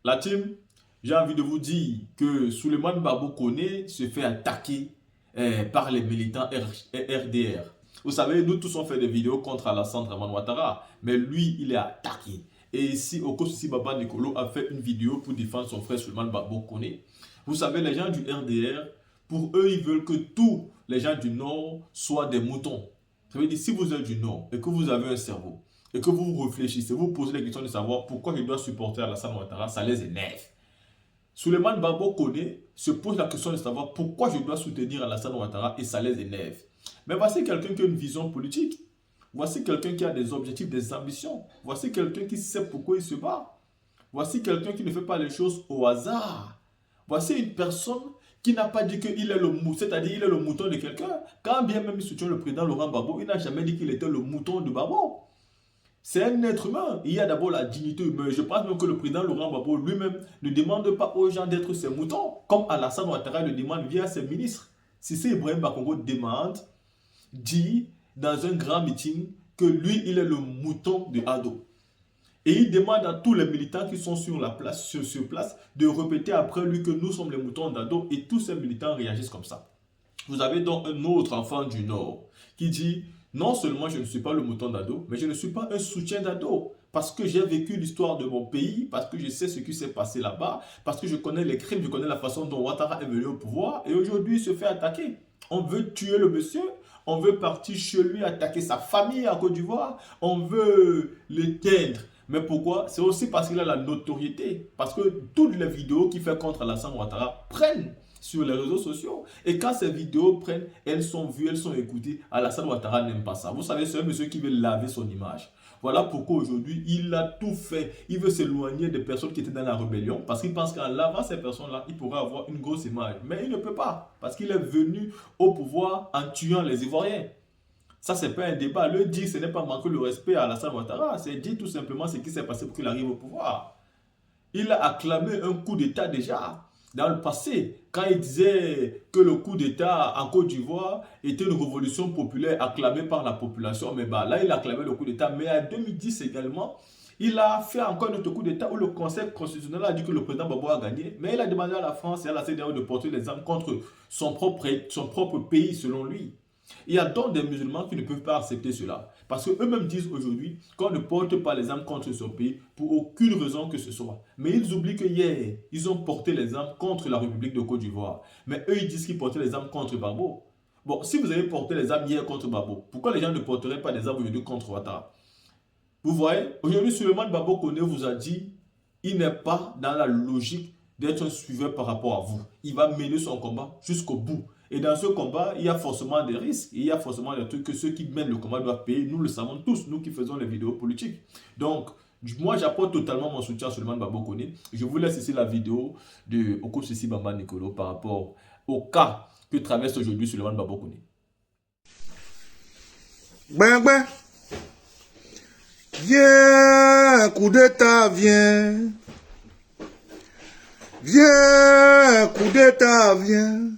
La team, j'ai envie de vous dire que Souleymane Babou Koné se fait attaquer par les militants RDR. Vous savez, nous tous on fait des vidéos contre Alassane Dramane Ouattara, mais lui, il est attaqué. Et ici, Okosisi Baba Nicolo a fait une vidéo pour défendre son frère Souleymane Babou Koné. Vous savez, les gens du RDR, pour eux, ils veulent que tous les gens du Nord soient des moutons. Ça veut dire, si vous êtes du Nord et que vous avez un cerveau, et que vous réfléchissez, vous posez la question de savoir pourquoi je dois supporter Alassane Ouattara, ça les énerve. Souleymane Babou Koné se pose la question de savoir pourquoi je dois soutenir Alassane Ouattara et ça les énerve. Mais voici quelqu'un qui a une vision politique. Voici quelqu'un qui a des objectifs, des ambitions. Voici quelqu'un qui sait pourquoi il se bat. Voici quelqu'un qui ne fait pas les choses au hasard. Voici une personne qui n'a pas dit qu'il est le mouton, c'est-à-dire il est le mouton de quelqu'un. Quand bien même il soutient le président Laurent Gbagbo, il n'a jamais dit qu'il était le mouton de Gbagbo. C'est un être humain. Il y a d'abord la dignité humaine. Je pense même que le président Laurent Gbagbo lui-même ne demande pas aux gens d'être ses moutons, comme Alassane Ouattara le demande via ses ministres. Cissé Ibrahim Bakongo demande, dit dans un grand meeting que lui, il est le mouton de Ado. Et il demande à tous les militants qui sont sur place de répéter après lui que nous sommes les moutons d'Ado et tous ces militants réagissent comme ça. Vous avez donc un autre enfant du Nord qui dit non seulement je ne suis pas le mouton d'Ado, mais je ne suis pas un soutien d'Ado. Parce que j'ai vécu l'histoire de mon pays, parce que je sais ce qui s'est passé là-bas, parce que je connais les crimes, je connais la façon dont Ouattara est venu au pouvoir, et aujourd'hui il se fait attaquer. On veut tuer le monsieur, on veut partir chez lui, attaquer sa famille à Côte d'Ivoire, on veut l'éteindre. Mais pourquoi? C'est aussi parce qu'il a la notoriété. Parce que toutes les vidéos qu'il fait contre Alassane Ouattara prennent sur les réseaux sociaux. Et quand ces vidéos prennent, elles sont vues, elles sont écoutées. Alassane Ouattara n'aime pas ça. Vous savez, c'est un monsieur qui veut laver son image. Voilà pourquoi aujourd'hui, il a tout fait. Il veut s'éloigner des personnes qui étaient dans la rébellion parce qu'il pense qu'en lavant ces personnes-là, il pourrait avoir une grosse image. Mais il ne peut pas parce qu'il est venu au pouvoir en tuant les Ivoiriens. Ça, ce n'est pas un débat. Le dire, ce n'est pas manquer le respect à Alassane Ouattara. C'est dire tout simplement ce qui s'est passé pour qu'il arrive au pouvoir. Il a acclamé un coup d'État déjà dans le passé, quand il disait que le coup d'État en Côte d'Ivoire était une révolution populaire acclamée par la population. Mais bah, là, il a acclamé le coup d'État. Mais en 2010 également, il a fait encore un autre coup d'État où le Conseil constitutionnel a dit que le président Gbagbo a gagné. Mais il a demandé à la France et à la CEDEAO de porter les armes contre son propre pays, selon lui. Il y a donc des musulmans qui ne peuvent pas accepter cela. Parce qu'eux-mêmes disent aujourd'hui qu'on ne porte pas les armes contre son pays pour aucune raison que ce soit. Mais ils oublient que hier, ils ont porté les armes contre la République de Côte d'Ivoire. Mais eux, ils disent qu'ils portaient les armes contre Gbagbo. Bon, si vous avez porté les armes hier contre Gbagbo, pourquoi les gens ne porteraient pas des armes aujourd'hui contre Ouattara? Vous voyez, aujourd'hui, Souleymane Babou Koné vous a dit, il n'est pas dans la logique d'être un suiveur par rapport à vous. Il va mener son combat jusqu'au bout. Et dans ce combat, il y a forcément des risques. Il y a forcément des trucs que ceux qui mènent le combat doivent payer. Nous le savons tous, nous qui faisons les vidéos politiques. Donc, moi, j'apporte totalement mon soutien à Souleymane Babou Koné. Je vous laisse ici la vidéo de Okosisi Baba Nicolo par rapport au cas que traverse aujourd'hui Souleymane Babou Koné. Ben, ben. Viens, coup d'État, viens. Viens, coup d'État, viens.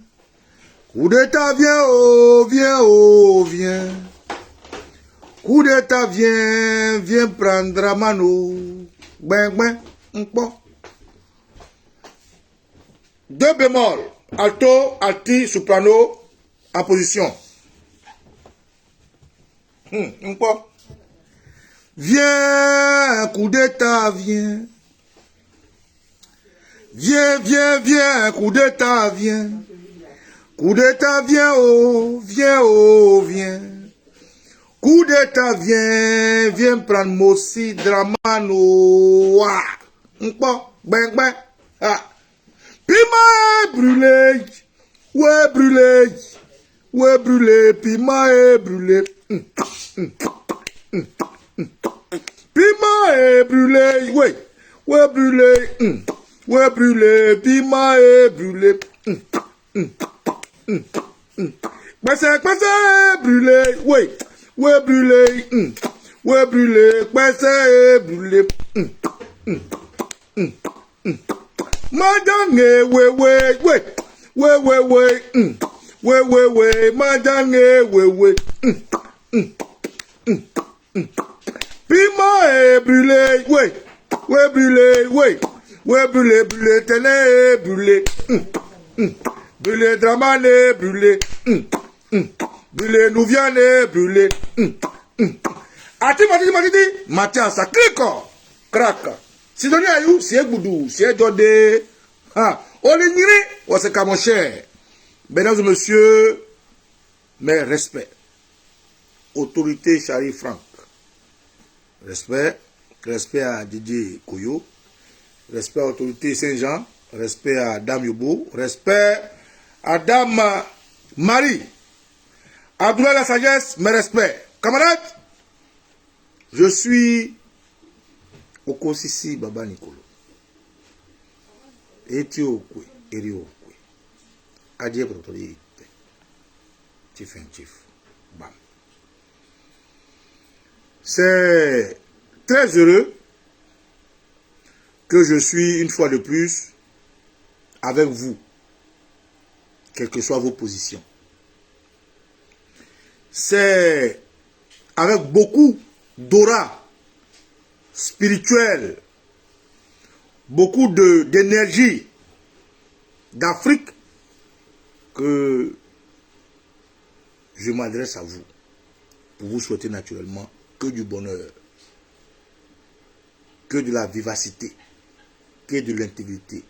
Coup d'État, viens, oh, viens, oh, viens. Coup d'État, viens, viens prendre la mano. Ben, ben, bon. Deux bémols, alto, alti, soprano, en position. Bon. Viens, coup d'État, viens. Viens, viens, viens, coup d'État, viens. Coup d'État, viens, oh, viens, oh, viens. Coup d'État, viens, viens prendre Mossi Dramano. Bon, ben, ben. Piment est brûlé. Ouais, brûlé. Ouais, brûlé. Piment est brûlé. Piment est brûlé, oui, ouais brûlé, ouais brûlé, piment est brûlé. Passé est brûlé, oui, ouais brûlé, ouais brûlé, passé est brûlé. Madame est ouais, madame est ouais. Piment est brûlé, ouais, brûlé, ouais, Ouais, brûlé, brûlé, télé, brûlé. Brûlé, dramane, brûlé. Brûlé, nous viande, brûlé. Ati, Mathias, ça clique. Crac. Si donné à you, c'est Goudou, c'est Dodé. Ah, on est niré, on s'est comme mon cher. Mesdames et messieurs, mes respects. Autorité Charlie Franck. Respect. Respect à Didier Koyo. Respect à Autorité Saint-Jean. Respect à Dame Yobo. Respect à Dame Marie. Abdoulaye la sagesse, mes respects. Camarades, je suis au Kosisi Baba Nicolo. Etio Kwe, Erio Kwe. Kadie Protori, Chief and Chief. Bam. C'est très heureux que je suis une fois de plus avec vous, quelles que soient vos positions. C'est avec beaucoup d'aura spirituelle, beaucoup d'énergie d'Afrique que je m'adresse à vous pour vous souhaiter naturellement que du bonheur, que de la vivacité, que de l'intégrité,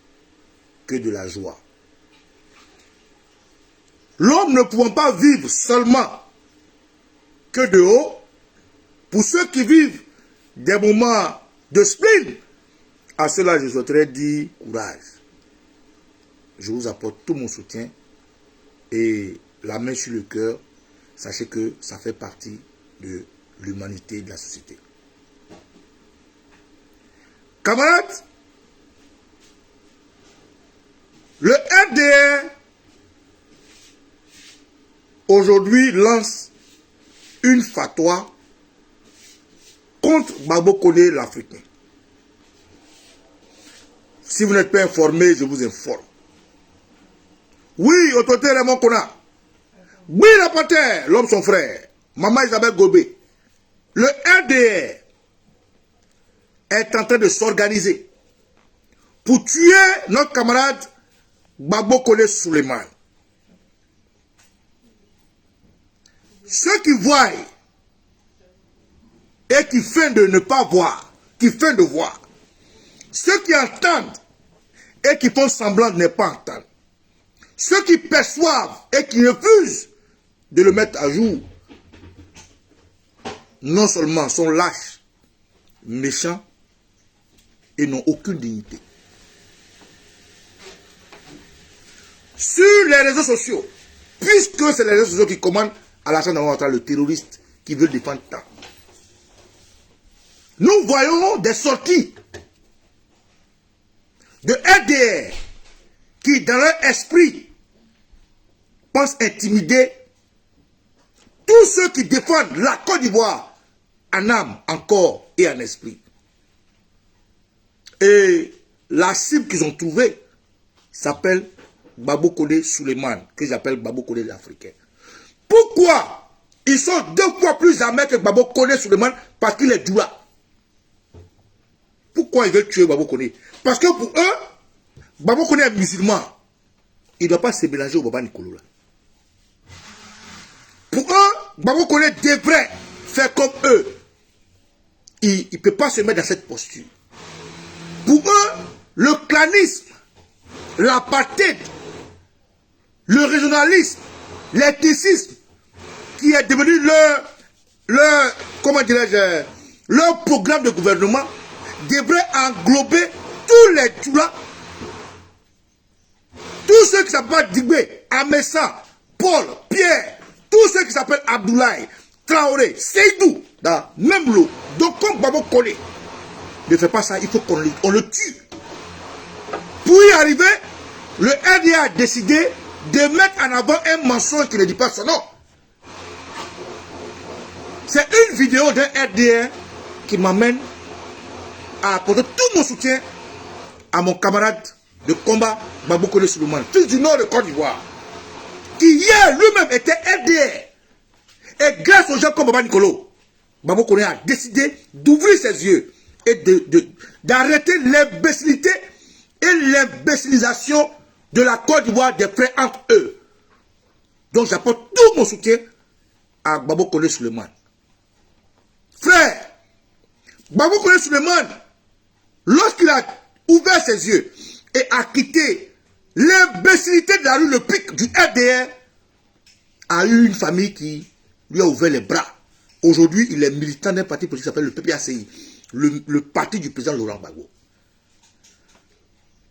que de la joie. L'homme ne pouvant pas vivre seulement que de haut, pour ceux qui vivent des moments de spleen, à cela je souhaiterais dire courage. Je vous apporte tout mon soutien et la main sur le cœur, sachez que ça fait partie de l'humanité de la société. Camarades, le RDR aujourd'hui lance une fatwa contre Babo Koné l'Africain. Si vous n'êtes pas informé, je vous informe. Oui, autorité Raymond Kona. Oui, la patère, l'homme son frère. Maman Isabelle Gobé. Le RDR est en train de s'organiser pour tuer notre camarade Babo Koné Souleymane. Ceux qui voient et qui feignent de ne pas voir, qui feignent de voir, ceux qui entendent et qui font semblant de ne pas entendre, ceux qui perçoivent et qui refusent de le mettre à jour, non seulement sont lâches, méchants et n'ont aucune dignité. Sur les réseaux sociaux, puisque c'est les réseaux sociaux qui commandent à la chaîne d'Amouatra, le terroriste qui veut défendre tant, nous voyons des sorties de RDR qui, dans leur esprit, pensent intimider tous ceux qui défendent la Côte d'Ivoire en âme, en corps et en esprit. Et la cible qu'ils ont trouvée s'appelle Babo Koné Souleymane, que j'appelle Babo Koné l'Africain. Pourquoi ils sont 2 fois plus armés que Babo Koné Souleymane? Parce qu'il est Djoula. Pourquoi ils veulent tuer Babo Koné? Parce que pour eux, Babo Koné est musulman. Il ne doit pas se mélanger au Baba Nicolo. Pour eux, Babo Koné devrait faire comme eux. Il ne peut pas se mettre dans cette posture. Pour eux, le clanisme, l'apartheid, le régionalisme, l'ethnicisme, qui est devenu comment dirais-je, leur programme de gouvernement, devrait englober tous les Djoula, tous ceux qui s'appellent Digbe, Amessa, Paul, Pierre, tous ceux qui s'appellent Abdoulaye, Traoré, Seydou, dans même lot. Donc comme Babo Koné ne fait pas ça, il faut qu'on le tue. Pour y arriver, le RDA a décidé de mettre en avant un mensonge qui ne dit pas son nom. C'est une vidéo d'un RDA qui m'amène à apporter tout mon soutien à mon camarade de combat Babo Koné Souleymane, fils du nord de Côte d'Ivoire, qui hier lui-même était RDR. Et grâce aux gens comme Baba Nicolo, Babo Koné a décidé d'ouvrir ses yeux et d'arrêter l'imbécilité l'imbécilisation de la Côte d'Ivoire des frères entre eux. Donc j'apporte tout mon soutien à Babo Koné Suleiman. Frère, Babo Koné Suleiman, lorsqu'il a ouvert ses yeux et a quitté l'imbécilité de la rue Le Pic du RDR, a eu une famille qui lui a ouvert les bras. Aujourd'hui, il est militant d'un parti politique qui s'appelle le PPACI, le parti du président Laurent Gbagbo.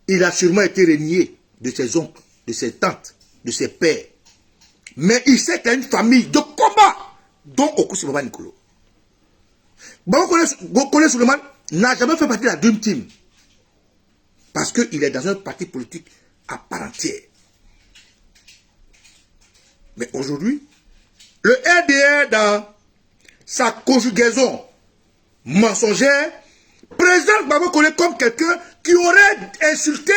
Il a sûrement été renié de ses oncles, de ses tantes, de ses pères. Mais il sait qu'il y a une famille de combat, dont Okusi Baba Nicolo. Babo Koné Suleiman n'a jamais fait partie de la Dream Team. Parce qu'il est dans un parti politique à part entière. Mais aujourd'hui, le RDR, dans sa conjugaison mensongère, présente Babo Koné comme quelqu'un qui aurait insulté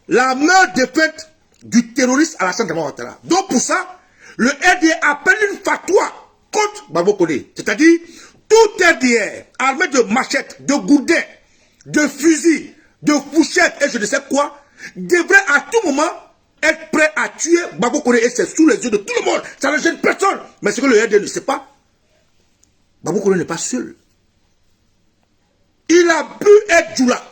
la meilleure défaite du terroriste Alassane Dramane Ouattara. Donc pour ça, le RDR appelle une fatwa contre Babo Koné. C'est-à-dire, tout RDR armé de machettes, de gourdins, de fusils, de fourchettes et je ne sais quoi, devrait à tout moment être prêt à tuer Babo Koné et c'est sous les yeux de tout le monde. Ça ne gêne personne. Mais ce que le RDR ne sait pas, Babo Koné n'est pas seul. Il a pu être Djoula.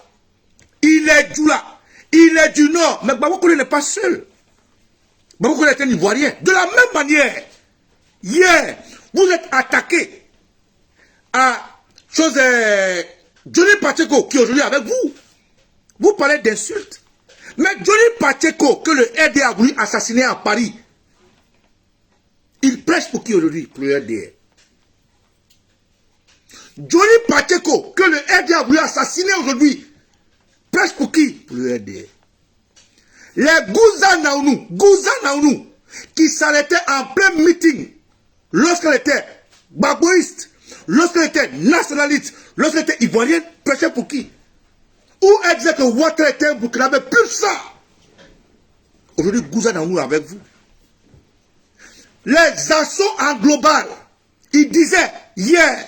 Il est Djoula. Il est du Nord. Mais Babo Koné n'est pas seul. Babo Koné est un Ivoirien. De la même manière, hier, vous êtes attaqué à Johnny Pacheco, qui est aujourd'hui avec vous. Vous parlez d'insultes. Mais Johnny Pacheco, que le RDR a voulu assassiner à Paris, il prêche pour qui aujourd'hui? Pour le RDR. Johnny Pacheco, que le RDR a voulu assassiner aujourd'hui, prêche pour qui? Pour le RDR. Les Gouza Naounou, qui s'arrêtaient en plein meeting, lorsqu'elle était baboïste, lorsqu'elle était nationaliste, lorsqu'elle était ivoirienne, prêchait pour qui? Où elle disait que Ouattara était un Burkinabé pur ça. Aujourd'hui, Gouza Naounou avec vous. Les assauts en global, ils disaient hier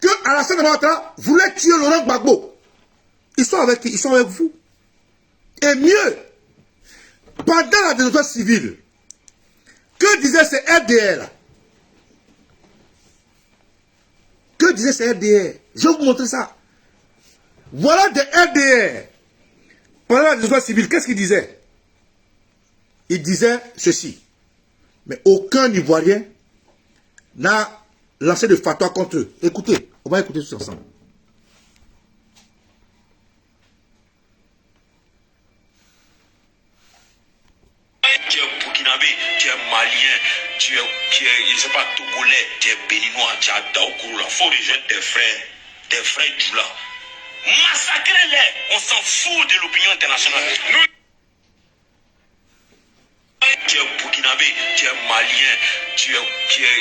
que Alassane Dramane Ouattara voulait tuer Laurent Gbagbo. Ils sont avec qui? Ils sont avec vous. Et mieux, pendant la désobéissance civile, que disait ces RDR? Que disait ces RDR? Je vais vous montrer ça. Voilà des RDR. Pendant la désobéissance civile, qu'est-ce qu'ils disaient? Ils disaient ceci. Mais aucun Ivoirien n'a lancé de fatwa contre eux. Écoutez, on va écouter tous ensemble. Tu es burkinabé, tu es malien, tu es, je ne sais pas, togolais, tu es béninois, tu as Daokourou, il faut rejoindre tes frères Djoula. Massacrez-les, on s'en fout de l'opinion internationale. Tu es burkinabé, tu es malien, tu es,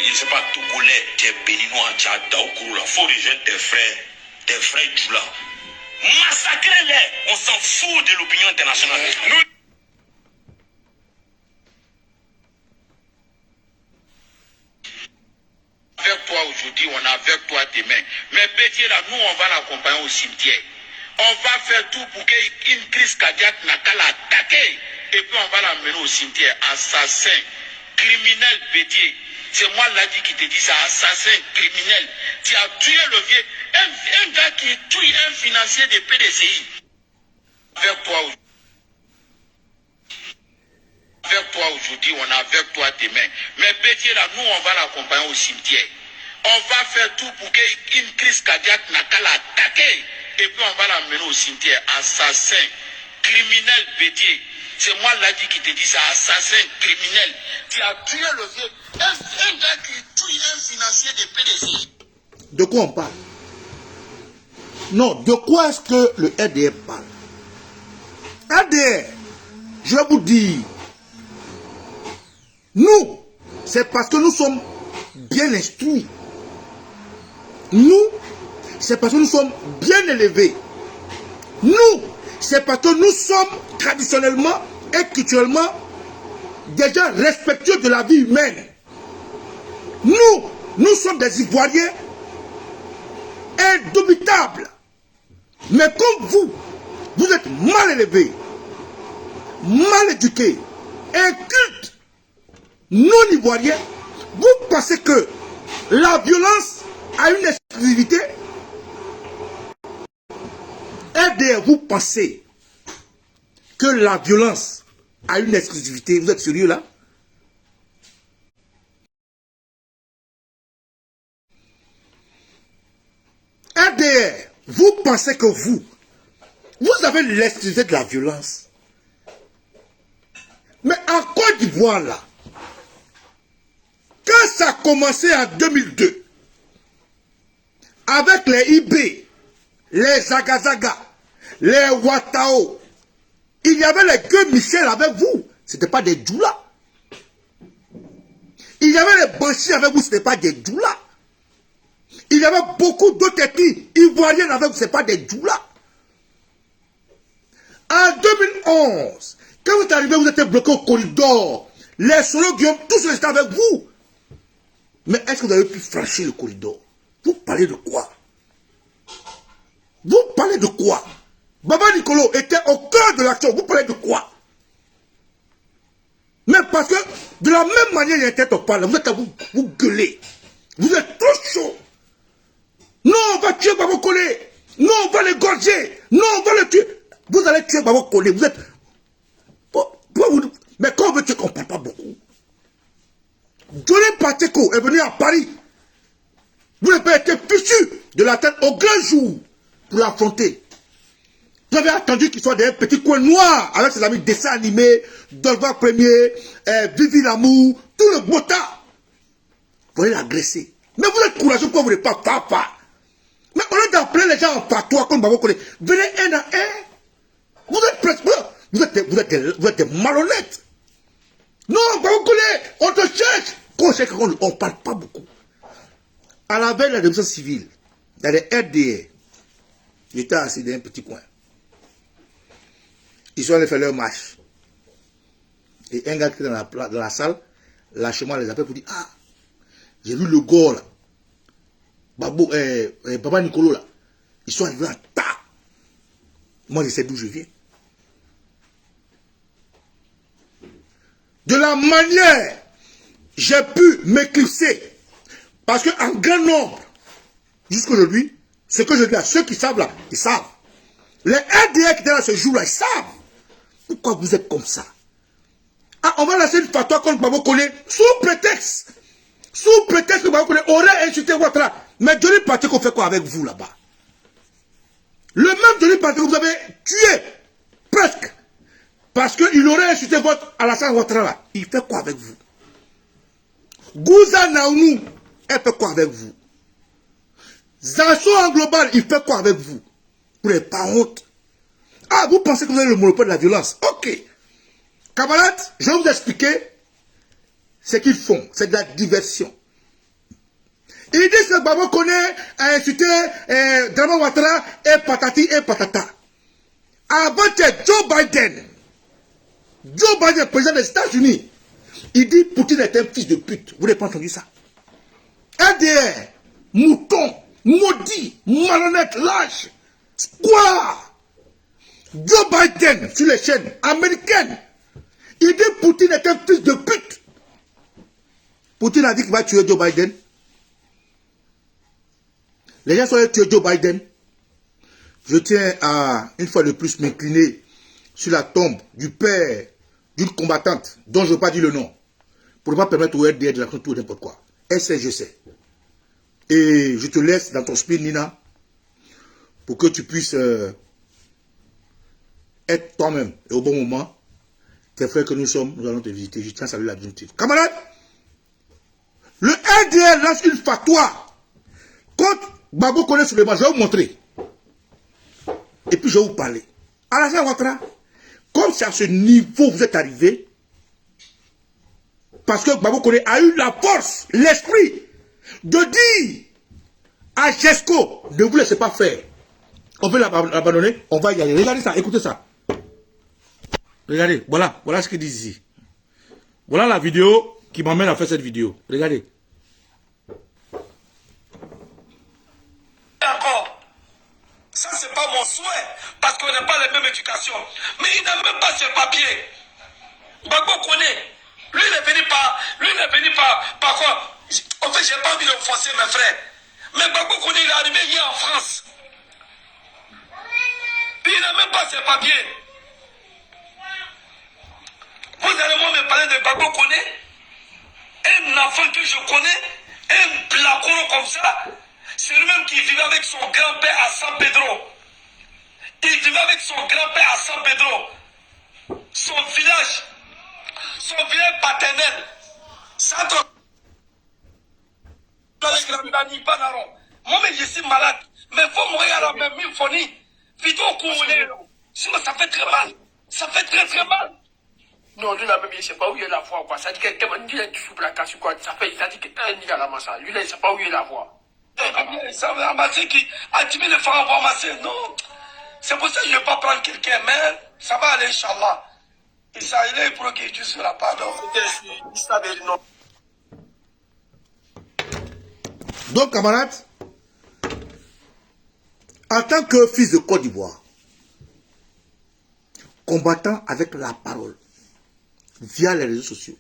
je ne sais pas, togolais, tu es béninois, tu as Daokourou, il faut rejoindre tes frères Djoula. Massacrez-les, on s'en fout de l'opinion internationale. Avec toi aujourd'hui, on est avec toi demain. Mais Bédier là, nous on va l'accompagner au cimetière. On va faire tout pour qu'une crise cardiaque n'a qu'à l'attaquer. Et puis on va l'amener au cimetière. Assassin, criminel Bédier. C'est moi là qui te dis ça, assassin, criminel. Tu as tué le vieux, un gars qui tue un financier de PDCI. Avec toi aujourd'hui, on est avec toi demain. Mais Bédier là, nous on va l'accompagner au cimetière. On va faire tout pour qu'une crise cardiaque n'a qu'à l'attaquer. Et puis on va l'amener au cimetière. Assassin, criminel Bédier. C'est moi là qui te dis ça, assassin, criminel. Tu as tué le vieux, un gars qui tue un financier de PDCI. De quoi on parle? Non, de quoi est-ce que le RDR parle? RDR, je vais vous dire, nous, c'est parce que nous sommes bien instruits. Nous, c'est parce que nous sommes bien élevés. Nous, c'est parce que nous sommes traditionnellement et culturellement des gens respectueux de la vie humaine. Nous sommes des Ivoiriens indubitables. Mais comme vous, Vous êtes mal élevés, mal éduqués, incultes, non ivoiriens. Vous pensez que la violence a une exclusivité? RDR, vous pensez que la violence a une exclusivité? Vous êtes sérieux là? RDR, vous pensez que vous avez l'exclusivité de la violence? Mais en Côte d'Ivoire là, quand ça a commencé en 2002, avec les IB, les Zagazaga, les Watao, il y avait les gueux Michel avec vous, ce n'était pas des djoulas. Il y avait les Banchis avec vous, ce n'était pas des djoulas. Il y avait beaucoup d'autres ethnies ivoiriennes avec vous, ce n'est pas des djoulas. En 2011, quand vous êtes arrivé, vous étiez bloqué au corridor. Les Solo Guillaume, tous étaient avec vous. Mais est-ce que vous avez pu franchir le corridor? Vous parlez de quoi? Vous parlez de quoi? Baba Nicolo était au cœur de l'action. Vous parlez de quoi? Mais parce que de la même manière, il y a un tête au parle, vous êtes à vous gueuler. Vous êtes trop chaud. Non, on va tuer Baba Collé. Non, on va l'égorger. Non, on va le tuer. Vous allez tuer Baba Collé. Vous êtes... Mais quand on veut tuer, on ne parle pas beaucoup. Johnny Pacheco est venu à Paris. Vous n'avez pas été fichu de la tête au grand jour pour l'affronter. Vous avez attendu qu'il soit dans un petit coin noir avec ses amis dessins animés, Dolva Premier, Vivi Lamour, tout le bota. Vous allez l'agresser. Mais vous êtes courageux pour vous ne pas papa. Mais au lieu d'appeler les gens en patois comme Baba Collé, venez un à un. Vous êtes presque... Vous êtes des malhonnêtes. Non, Baba Collé, on te cherche. Quand on cherche, on ne parle pas beaucoup. À la veille de la révolution civile, dans les RDR, j'étais assis dans un petit coin. Ils sont allés faire leur marche. Et un gars qui était dans la salle, lâchement les appelle pour dire, ah, j'ai vu le gore là. Baba Nicolo là. Ils sont arrivés en tas. Moi je sais d'où je viens. De la manière, j'ai pu m'éclipser. Parce qu'en grand nombre, jusqu'aujourd'hui, ce que je dis à ceux qui savent là, ils savent. Les RDR qui étaient là ce jour-là, ils savent. Pourquoi vous êtes comme ça? Ah, on va lancer une fatwa contre Baba Collé sous prétexte que Baba Collé aurait insulté Ouattara. Mais Johnny Pacheco fait quoi avec vous là-bas? Le même Johnny Pacheco vous avez tué, presque. Parce qu'il aurait insulté votre Alassane Ouattara là. Il fait quoi avec vous? Gouza Naounou, elle fait quoi avec vous? Zanso en global, il fait quoi avec vous? Vous n'avez pas honte. Ah, vous pensez que vous avez le monopole de la violence? Ok. Camarades, je vais vous expliquer ce qu'ils font. C'est de la diversion. Ils disent que Baba Collé a insulté Drama Ouattara et patati et patata. Avant Joe Biden, président des États-Unis, il dit Poutine est un fils de pute. Vous n'avez pas entendu ça? RDR, mouton, maudit, malhonnête, lâche. Quoi? Joe Biden, sur les chaînes américaines, il dit Poutine est un fils de pute. Poutine a dit qu'il va tuer Joe Biden. Les gens sont allés tuer Joe Biden. Je tiens à, une fois de plus, m'incliner sur la tombe du père d'une combattante dont je ne veux pas dire le nom, pour ne pas permettre au RDR de raconter tout n'importe quoi. Elle sait, je sais. Et je te laisse dans ton speed, Nina, pour que tu puisses être toi-même et au bon moment. Tes frères que nous sommes, nous allons te visiter. Je tiens à saluer la dignité. Camarades, le RDR lance une fatwa contre Baba Collé sur le banc. Je vais vous montrer. Et puis je vais vous parler. Alassane Ouattara, comme c'est à ce niveau vous êtes arrivé, parce que Baba Collé a eu la force, l'esprit de dire à GESCO, ne vous laissez pas faire. On veut l'abandonner, on va y aller. Regardez ça, écoutez ça. Regardez, voilà ce qu'ils disent ici. Voilà la vidéo qui m'emmène à faire cette vidéo. Regardez. Encore, ça c'est pas mon souhait. parce qu'on n'a pas la même éducation. Mais il n'a même pas ses papiers. Gbagbo connaît. Lui, il est venu par quoi? En fait, j'ai pas envie de forcer mes frères. Mais Gbagbo connaît, il est arrivé hier en France. Puis il n'a même pas ses papiers. Vous allez moi me parler de Gbagbo Koné, un enfant que je connais, un blacoro comme ça, c'est lui-même qui vivait avec son grand-père à San Pedro. Il vivait avec son grand-père à San Pedro. Son village paternel. Centre. Moi, mais je suis malade. Mais il faut mourir à la même symphonie. Vidéo couronnée. Sinon, ça fait très mal. Ça fait très très mal. Non, lui, là, même, il ne sait pas où il est la voix, quoi. Ça dit qu'il est du sous-placage, quoi. Ça dit qu'il est la massa. Lui, là, il ne sait pas où il est la voix. Ça va ramasser qui a 10 000 francs pour ramasser. Non. C'est pour ça que je ne vais pas prendre quelqu'un, mais ça va aller, Inch'Allah. Et ça, il est pour qu'il Dieu sera pardon. Donc, camarades, en tant que fils de Côte d'Ivoire, combattant avec la parole, via les réseaux sociaux,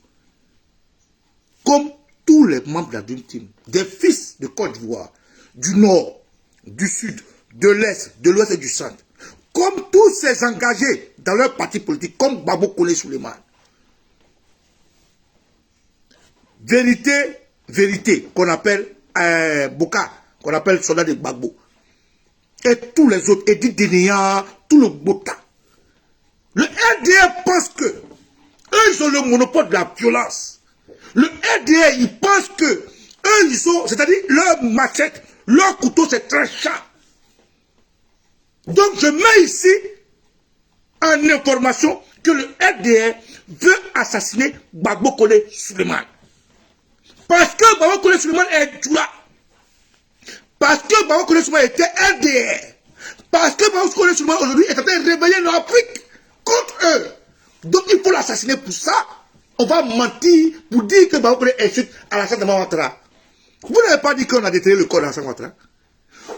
comme tous les membres de la Dream Team, des fils de Côte d'Ivoire, du Nord, du Sud, de l'Est, de l'Ouest et du Centre, comme tous ces engagés dans leur parti politique, comme Gbagbo Koné Souleymane. Vérité, qu'on appelle Boka, qu'on appelle soldat de Gbagbo, et tous les autres, Edith Denéa, tout le Bota. Le RDR pense que eux, ils ont le monopole de la violence. Le RDR, ils pensent que eux, ils sont, c'est-à-dire leur machette, leur couteau, c'est très chat. Donc, je mets ici en information que le RDR veut assassiner Gbagbo Koné Souleymane. Parce que Gbagbo Koné Souleymane est Djoula. Parce que Gbagbo Koné Souleymane était RDR. Parce que Gbagbo Koné Souleymane aujourd'hui est en train de réveiller l'Afrique contre eux. Donc il faut l'assassiner pour ça. On va mentir pour dire que Gbagbo Koné insulte Alassane Dramane Ouattara. Vous n'avez pas dit qu'on a détruit le corps d'Alassane Ouattara.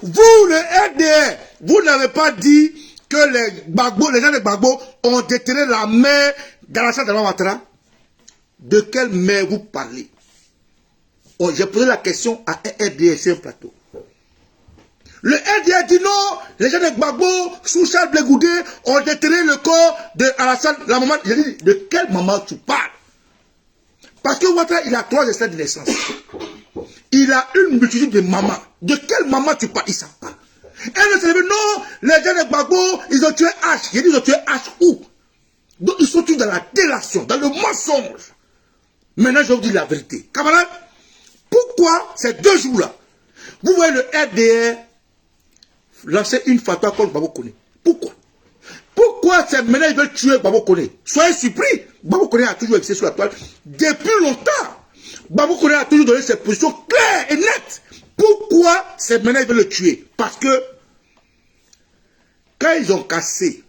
Vous, le RDR, vous n'avez pas dit que les gens de Gbagbo ont détruit la mère d'Alassane Dramane Ouattara. De quelle mère vous parlez? J'ai posé la question à un RDR sur un plateau. Le RDR dit non, les gens de Gbagbo, sous Charles Blé Goudé, ont déterré le corps de Alassane, la maman. J'ai dit, de quelle maman tu parles? Parce que Ouattara, il a 3 extraits de naissance. Il a une multitude de mamans. De quelle maman tu parles? Ils ne savent pas. Elle ne sait pas, non, les gens de Gbagbo, ils ont tué H. J'ai dit, ils ont tué H où? Donc ils sont tous dans la délation, dans le mensonge. Maintenant, je vais vous dire la vérité. Camarades, pourquoi ces 2 jours-là, vous voyez le RDR lancer une fatwa contre Gbagbo Koné? Pourquoi? Pourquoi maintenant ils veulent tuer Gbagbo Koné? Soyez surpris. Gbagbo Koné a toujours existé sur la toile depuis longtemps. Gbagbo Koné a toujours donné ses positions claires et nettes. Pourquoi maintenant ils veulent le tuer? Parce que quand ils ont cassé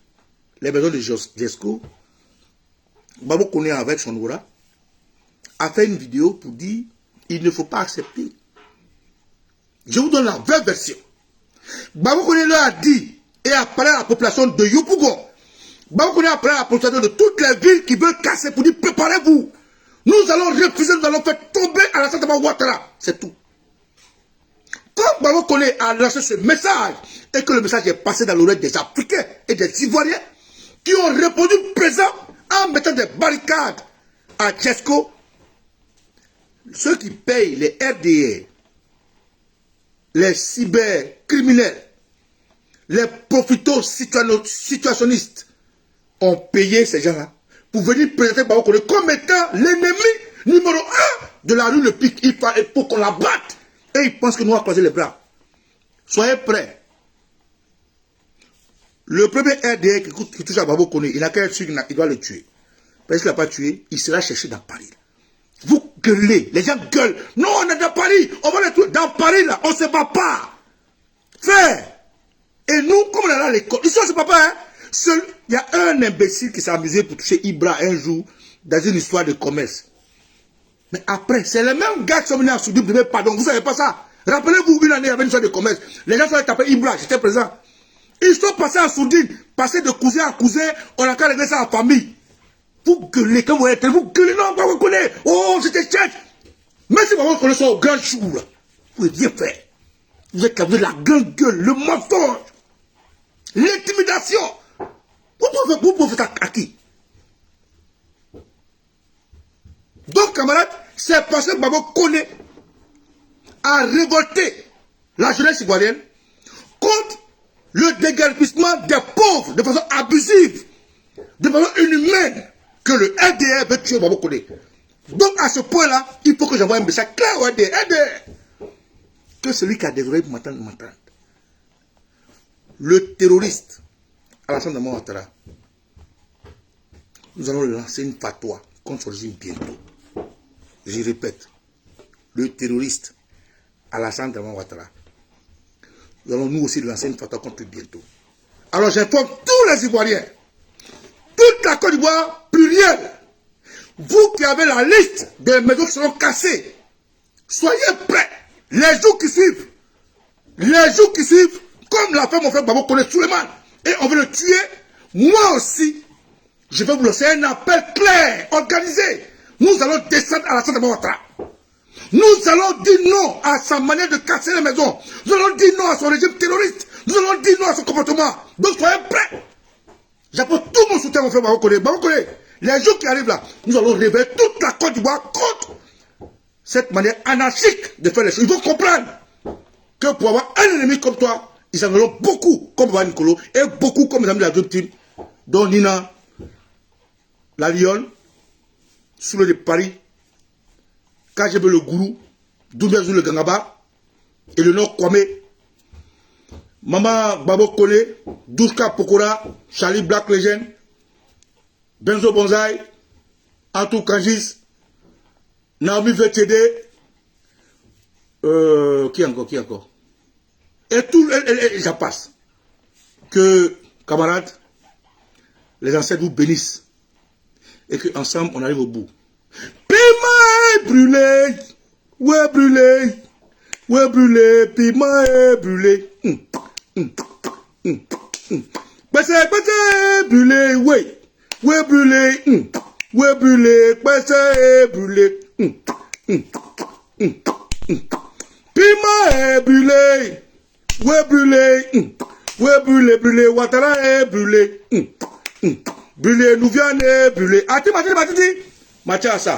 les maisons de Jesco, Gbagbo Koné avec son aura a fait une vidéo pour dire il ne faut pas accepter. Je vous donne la vraie version. Gbagbo Koné leur a dit et a parlé à la population de Yopougon. Gbagbo Koné a parlé à la population de toutes les villes qui veulent casser pour dire préparez-vous. Nous allons refuser, nous allons faire tomber Alassane Dramane Ouattara. C'est tout. Quand Gbagbo Koné a lancé ce message et que le message est passé dans l'oreille des Africains et des Ivoiriens qui ont répondu présent en mettant des barricades à Jesco, ceux qui payent les RDR, les cybercriminels, les profiteurs situationnistes ont payé ces gens-là pour venir présenter Gbagbo Koné comme étant l'ennemi numéro 1 de la rue Le Pic. Il faut qu'on la batte. Et ils pensent que nous allons croiser les bras. Soyez prêts. Le premier RDR qui touche à Gbagbo Koné, il n'a qu'à être sûr qu'il doit le tuer. Parce qu'il n'a pas tué, il sera cherché dans Paris. Vous gueulez, les gens gueulent. Non, on est dans Paris, on va le tuer. Dans Paris, là, on ne se bat pas. Frère. Et nous, comme on est là à l'école, ici on ne se bat pas. Hein? Il y a un imbécile qui s'est amusé pour toucher Ibra un jour dans une histoire de commerce. Mais après, c'est les mêmes gars qui sont venus à Soudou, pardon, vous ne savez pas ça. Rappelez-vous, une année, il y avait une histoire de commerce. Les gens sont allés taper Ibra, j'étais présent. Ils sont passés à sourdine, passés de cousin à cousin, on a qu'à régler ça en famille. Vous gueulez, quand vous êtes, vous gueulez, non, vous connaissez, oh, c'était chèque. Mais si vous connaissez au grand jour, là, vous pouvez bien faire. Vous êtes avec la grande gueule, le mensonge, l'intimidation. Vous pouvez faire à qui? Donc, camarades, c'est parce que Babo connaît à révolter la jeunesse ivoirienne contre le déguerpissement des pauvres de façon abusive, de façon inhumaine, que le RDR veut tuer Babo Koné. Donc, à ce point-là, il faut que j'envoie un message clair au RDR. Que celui qui a des oreilles m'entende. Le terroriste, Alassane Dramane Ouattara, nous allons lancer une fatwa contre son régime bientôt. Je répète, le terroriste, Alassane Dramane Ouattara, nous allons nous aussi lancer une fatwa contre lui bientôt. Alors j'informe tous les Ivoiriens, toute la Côte d'Ivoire plurielle, vous qui avez la liste des maisons qui seront cassées, soyez prêts. Les jours qui suivent, comme l'a fait mon frère Babo Koné Souleymane, et on veut le tuer, moi aussi, je vais vous lancer un appel clair, organisé. Nous allons descendre à Alassane Dramane Ouattara. Nous allons dire non à sa manière de casser les maisons. Nous allons dire non à son régime terroriste. Nous allons dire non à son comportement. Donc soyez prêts. J'apporte tout mon soutien, mon frère Babo Koné. Babo Koné, les jours qui arrivent là, nous allons réveiller toute la Côte d'Ivoire contre cette manière anarchique de faire les choses. Ils vont comprendre que pour avoir un ennemi comme toi, ils en auront beaucoup comme Baba Nicolo et beaucoup comme les amis de la Dream Team, dont Nina, la Lyon, Soule de Paris, KGB le Gourou, Doumbia Zou le Gangaba et le Nord Kwame, Maman Babo Koné, Douska Pokora, Charlie Black Legend, Benzo Bonzai, Antou Kangis, Naomi VTD, qui encore? Et tout, j'en passe. Que, camarades, les ancêtres vous bénissent. Et qu'ensemble, on arrive au bout. Piment est brûlé. Ouais, brûlé. Ouais, brûlé. Piment est brûlé. Passez, brûlé. Ouais. Ouais, brûlé. Ouais, brûlé. Passez, brûlé. Piment est brûlé. Ouais, brûlé. Ouais, brûlé. Ouattara est brûlé. Brûlé, nous viens brûlé. Ati, Mathieu, Mathieu, Mathieu, ça.